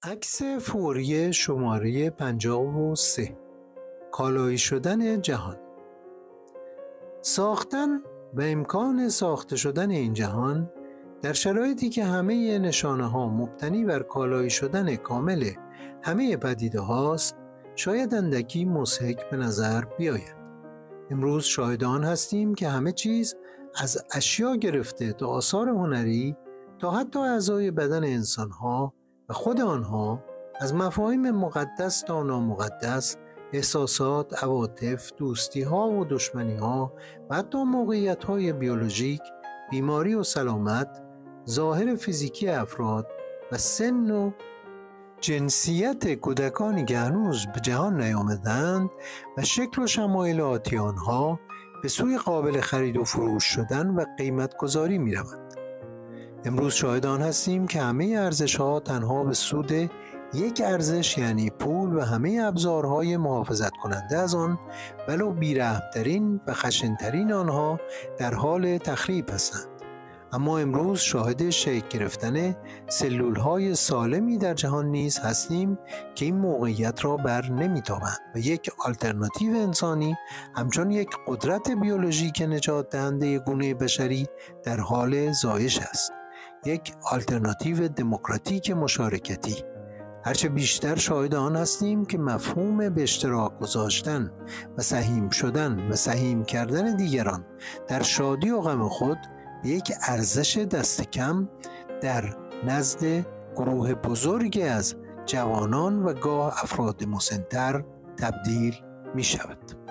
عکس فوری شماره 53. کالایی شدن جهان. ساختن و امکان ساخته شدن این جهان در شرایطی که همه نشانه ها مبتنی بر کالایی شدن کامل همه پدیده هاست شاید اندکی مضحک به نظر بیاید. امروز شاهدان هستیم که همه چیز از اشیا گرفته تا آثار هنری تا حتی اعضای بدن انسان ها و خود آنها، از مفاهیم مقدس تا نامقدس، احساسات، عواطف، دوستی ها و دشمنی ها و حتی موقعیت های بیولوژیک، بیماری و سلامت، ظاهر فیزیکی افراد و سن و جنسیت کودکانی که هنوز به جهان نیامدند و شکل و شمایل آتی آنها به سوی قابل خرید و فروش شدن و قیمت گذاری می روند. امروز شاهدان هستیم که همه ارزش‌ها تنها به سود یک ارزش یعنی پول و همه ابزارهای محافظت کننده از آن ولو بی‌رحم‌ترین و خشن‌ترین آنها در حال تخریب هستند. اما امروز شاهد شکل گرفتن سلول‌های سالمی در جهان نیز هستیم که این موقعیت را بر نمی‌تابند و یک آلترناتیو انسانی همچون یک قدرت بیولوژیک نجات دهنده گونه بشری در حال زایش است. یک آلترناتیو دموکراتیک مشارکتی. هرچه بیشتر شاهد آن هستیم که مفهوم به اشتراک گذاشتن و سهیم شدن و سهیم کردن دیگران در شادی و غم خود به یک ارزش دست کم در نزد گروه بزرگی از جوانان و گاه افراد مسن‌تر تبدیل می شود.